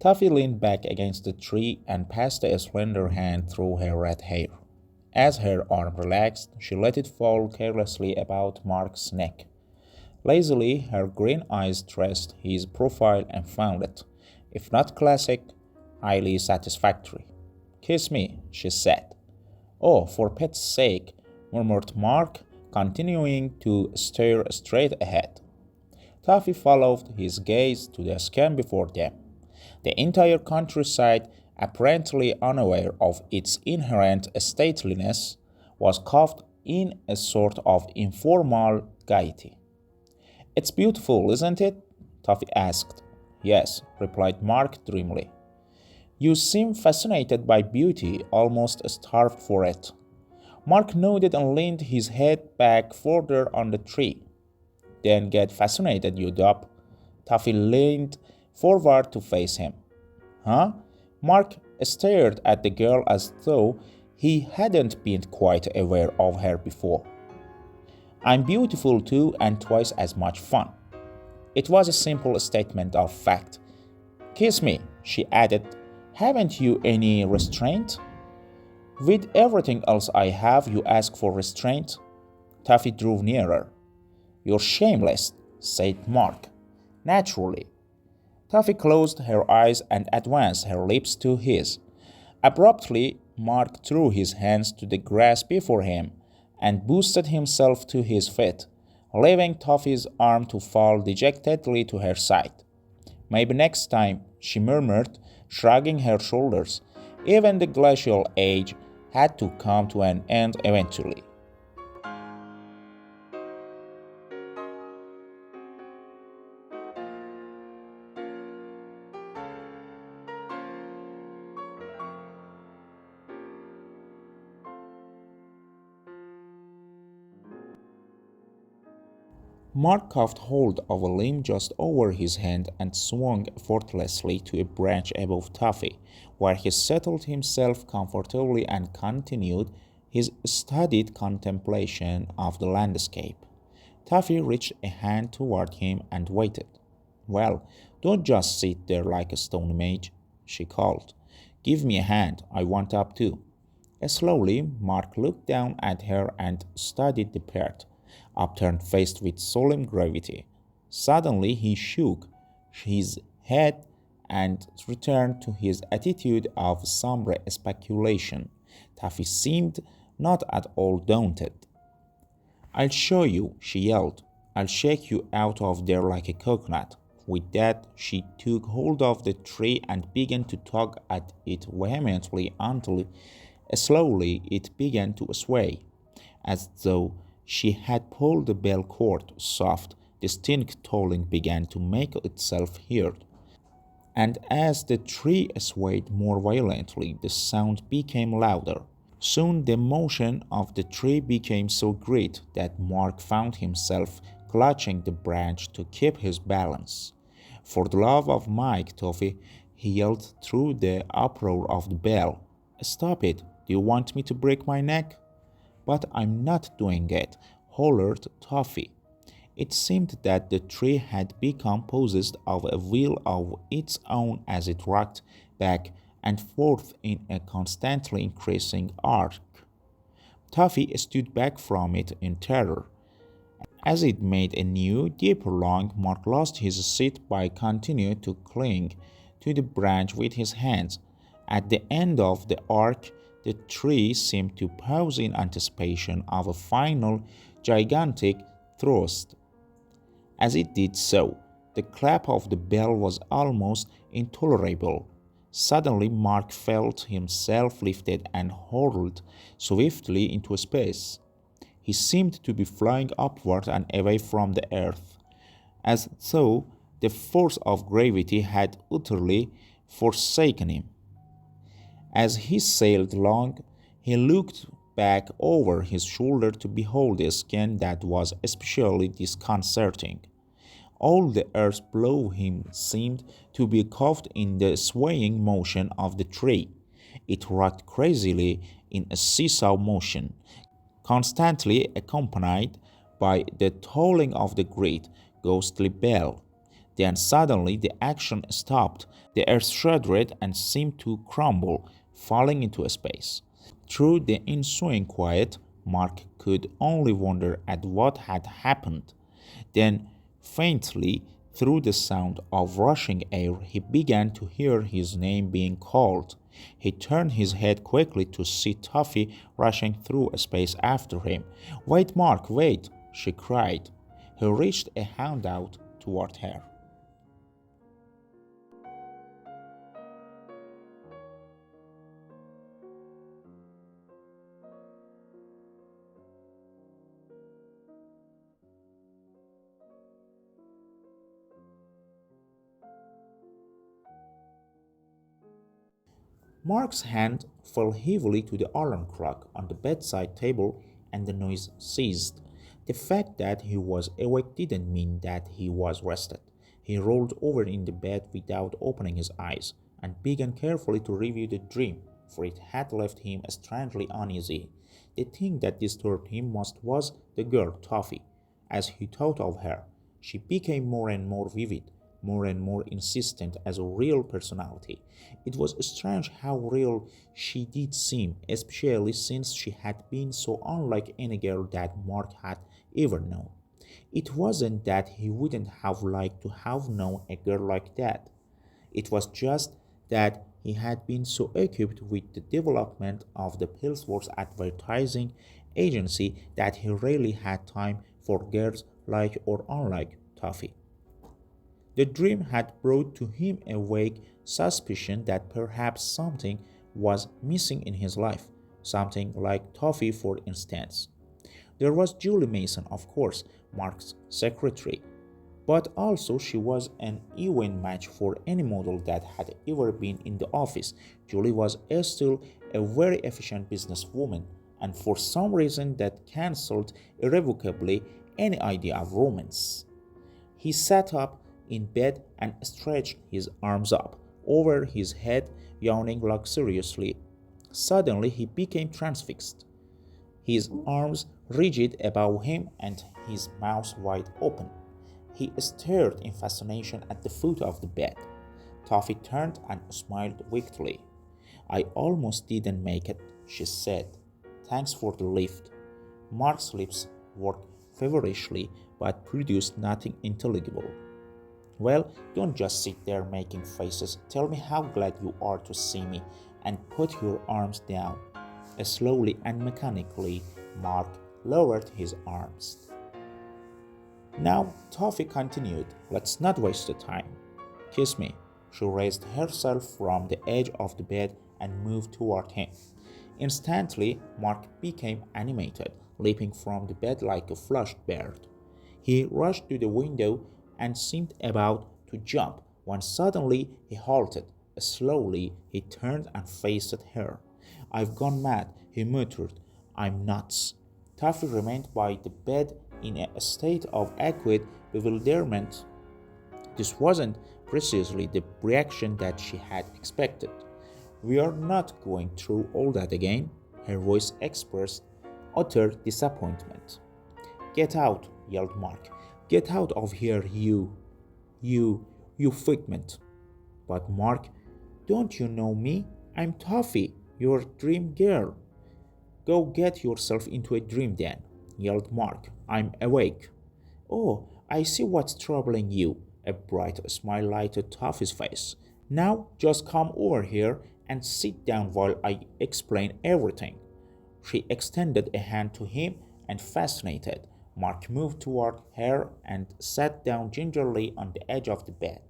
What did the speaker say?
Taffy leaned back against the tree and passed a slender hand through her red hair. As her arm relaxed, she let it fall carelessly about Mark's neck. Lazily, her green eyes traced his profile and found it, if not classic, highly satisfactory. "Kiss me," she said. "Oh, for Pet's sake," murmured Mark, continuing to stare straight ahead. Taffy followed his gaze to the scan before them. The entire countryside, apparently unaware of its inherent stateliness, was caught in a sort of informal gaiety. "It's beautiful, isn't it?" Taffy asked. "Yes," replied Mark dreamily. "You seem fascinated by beauty, almost starved for it." Mark nodded and leaned his head back further on the tree. "Then get fascinated, you dope." Taffy leaned forward to face him. "Huh?" Mark stared at the girl as though he hadn't been quite aware of her before. "I'm beautiful too, and twice as much fun." It was a simple statement of fact. "Kiss me," she added. "Haven't you any restraint?" "With everything else I have, you ask for restraint?" Taffy drew nearer. "You're shameless," said Mark. "Naturally." Taffy closed her eyes and advanced her lips to his. Abruptly, Mark threw his hands to the grass before him and boosted himself to his feet, leaving Taffy's arm to fall dejectedly to her side. "Maybe next time," she murmured, shrugging her shoulders. Even the glacial age had to come to an end eventually. Mark caught hold of a limb just over his hand and swung effortlessly to a branch above Taffy, where he settled himself comfortably and continued his studied contemplation of the landscape. Taffy reached a hand toward him and waited. "Well, don't just sit there like a stone image," she called. "Give me a hand. I want up too." Slowly, Mark looked down at her and studied the pert, upturned face with solemn gravity. Suddenly he shook his head and returned to his attitude of sombre speculation. Taffy seemed not at all daunted. "I'll show you," she yelled. "I'll shake you out of there like a coconut." With that, she took hold of the tree and began to tug at it vehemently until slowly it began to sway, as though she had pulled the bell cord. Soft, distinct tolling began to make itself heard, and as the tree swayed more violently, the sound became louder. Soon the motion of the tree became so great that Mark found himself clutching the branch to keep his balance. "For the love of Mike, Toffee," he yelled through the uproar of the bell. "Stop it! Do you want me to break my neck?" "But I'm not doing it," hollered Toffee. It seemed that the tree had become possessed of a will of its own as it rocked back and forth in a constantly increasing arc. Toffee stood back from it in terror. As it made a new, deeper lung, Mark lost his seat but continued to cling to the branch with his hands. At the end of the arc, the tree seemed to pause in anticipation of a final, gigantic thrust. As it did so, the clap of the bell was almost intolerable. Suddenly, Mark felt himself lifted and hurled swiftly into space. He seemed to be flying upward and away from the earth, as though the force of gravity had utterly forsaken him. As he sailed along, he looked back over his shoulder to behold a scan that was especially disconcerting. All the earth below him seemed to be caught in the swaying motion of the tree. It rocked crazily in a seesaw motion, constantly accompanied by the tolling of the great, ghostly bell. Then suddenly the action stopped. The earth shuddered and seemed to crumble, falling into space. Through the ensuing quiet, Mark could only wonder at what had happened. Then, faintly, through the sound of rushing air, he began to hear his name being called. He turned his head quickly to see Tuffy rushing through space after him. "Wait, Mark, wait!" she cried. He reached a hand out toward her. Mark's hand fell heavily to the alarm clock on the bedside table and the noise ceased. The fact that he was awake didn't mean that he was rested. He rolled over in the bed without opening his eyes and began carefully to review the dream, for it had left him strangely uneasy. The thing that disturbed him most was the girl Toffee. As he thought of her, she became more and more vivid, more and more insistent as a real personality. It was strange how real she did seem, especially since she had been so unlike any girl that Mark had ever known. It wasn't that he wouldn't have liked to have known a girl like that. It was just that he had been so occupied with the development of the Pillsworth advertising agency that he rarely had time for girls like or unlike Toffee. The dream had brought to him a vague suspicion that perhaps something was missing in his life, something like Toffee, for instance. There was Julie Mason, of course, Mark's secretary, but also she was an even match for any model that had ever been in the office. Julie was still a very efficient businesswoman, and for some reason that cancelled irrevocably any idea of romance. He sat up in bed and stretched his arms up over his head, yawning luxuriously. Suddenly he became transfixed, his arms rigid above him and his mouth wide open. He stared in fascination at the foot of the bed. Toffee turned and smiled wickedly. "I almost didn't make it," she said. "Thanks for the lift." Mark's lips worked feverishly but produced nothing intelligible. "Well, don't just sit there making faces. Tell me how glad you are to see me, and put your arms down." Slowly and mechanically, Mark lowered his arms. "Now," Toffee continued, "let's not waste the time. Kiss me." She raised herself from the edge of the bed and moved toward him. Instantly, Mark became animated, leaping from the bed like a flushed bird. He rushed to the window and seemed about to jump when suddenly he halted. Slowly, he turned and faced her. "I've gone mad," he muttered. "I'm nuts." Taffy remained by the bed in a state of acute bewilderment. This wasn't precisely the reaction that she had expected. "We are not going through all that again," her voice expressed utter disappointment. "Get out," yelled Mark. "Get out of here, you figment." "But Mark, don't you know me? I'm Toffee, your dream girl." "Go get yourself into a dream then," yelled Mark. "I'm awake." "Oh, I see what's troubling you." A bright smile lighted Toffee's face. "Now just come over here and sit down while I explain everything." She extended a hand to him, and fascinated, Mark moved toward her and sat down gingerly on the edge of the bed.